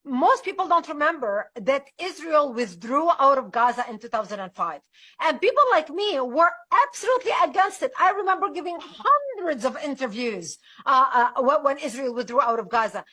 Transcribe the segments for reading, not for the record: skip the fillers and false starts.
most people don't remember that Israel withdrew out of Gaza in 2005. And people like me were absolutely against it. I remember giving hundreds of interviews when Israel withdrew out of Gaza.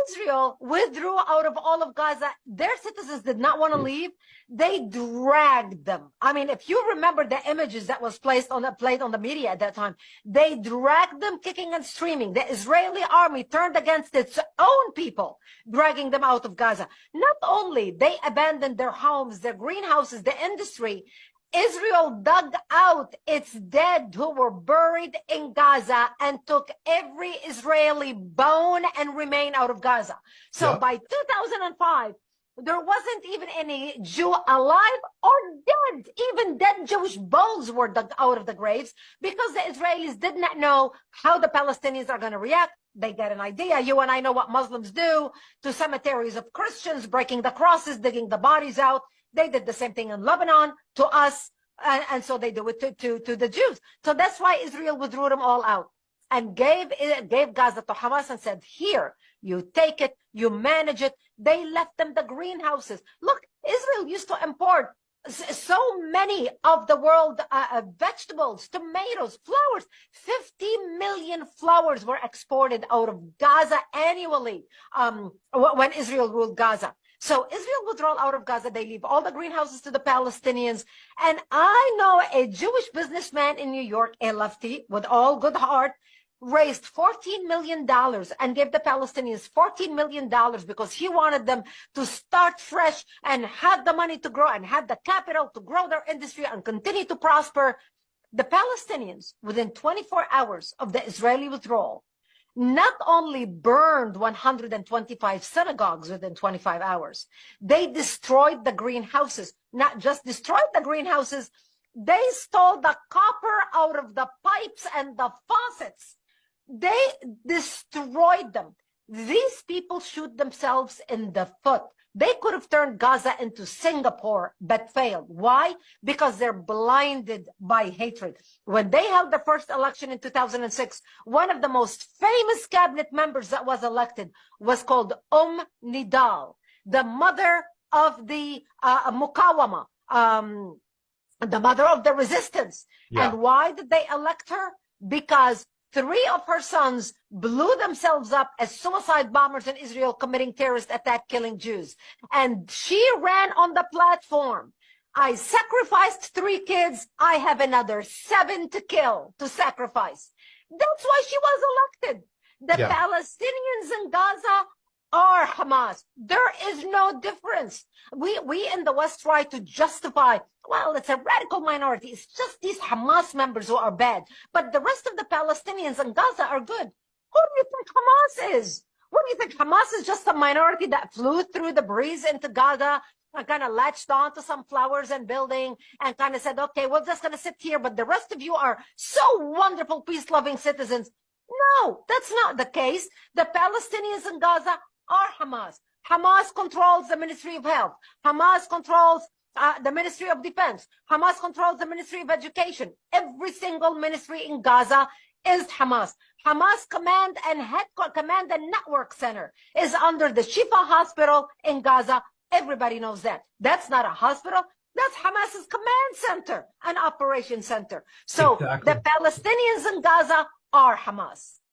Israel withdrew out of all of Gaza. Their citizens did not want to leave. They dragged them. I mean, if you remember the images that was played on the media at that time, they dragged them kicking and screaming. The Israeli army turned against its own people, dragging them out of Gaza. Not only they abandoned their homes, their greenhouses, the industry, Israel dug out its dead who were buried in Gaza and took every Israeli bone and remain out of Gaza. So by 2005, there wasn't even any Jew alive or dead. Even dead Jewish bones were dug out of the graves because the Israelis did not know how the Palestinians are going to react. They get an idea. You and I know what Muslims do to cemeteries of Christians, breaking the crosses, digging the bodies out. They did the same thing in Lebanon to us, and so they do it to the Jews. So that's why Israel withdrew them all out and gave Gaza to Hamas and said, here, you take it, you manage it. They left them the greenhouses. Look, Israel used to import so many of the world vegetables, tomatoes, flowers. 50 million flowers were exported out of Gaza annually when Israel ruled Gaza. So Israel withdrawal out of Gaza, they leave all the greenhouses to the Palestinians. And I know a Jewish businessman in New York, a lefty, with all good heart, raised $14 million and gave the Palestinians $14 million because he wanted them to start fresh and have the money to grow and have the capital to grow their industry and continue to prosper. The Palestinians, within 24 hours of the Israeli withdrawal, not only burned 125 synagogues within 25 hours, they destroyed the greenhouses. Not just destroyed the greenhouses, they stole the copper out of the pipes and the faucets. They destroyed them. These people shoot themselves in the foot. They could have turned Gaza into Singapore, but failed. Why? Because they're blinded by hatred. When they held the first election in 2006, one of the most famous cabinet members that was elected was called Nidal, the mother of the Mukawama, the mother of the resistance. Yeah. And why did they elect her? Because 3 of her sons blew themselves up as suicide bombers in Israel committing terrorist attack, killing Jews. And she ran on the platform. I sacrificed 3 kids. I have another 7 to kill, to sacrifice. That's why she was elected. The Palestinians in Gaza are Hamas. There is no difference. We in the West try to justify, well, it's a radical minority. It's just these Hamas members who are bad. But the rest of the Palestinians in Gaza are good. Who do you think Hamas is? What do you think? Hamas is just a minority that flew through the breeze into Gaza and kind of latched on to some flowers and building and kind of said, okay, we're just going to sit here. But the rest of you are so wonderful, peace-loving citizens. No, that's not the case. The Palestinians in Gaza are Hamas. Hamas controls the Ministry of Health. Hamas controls the Ministry of Defense. Hamas controls the Ministry of Education. Every single ministry in Gaza is Hamas. Hamas command and network center is under the Shifa hospital in Gaza. Everybody knows that. That's not a hospital. That's Hamas's command center and operation center. So exactly. The Palestinians in Gaza are Hamas.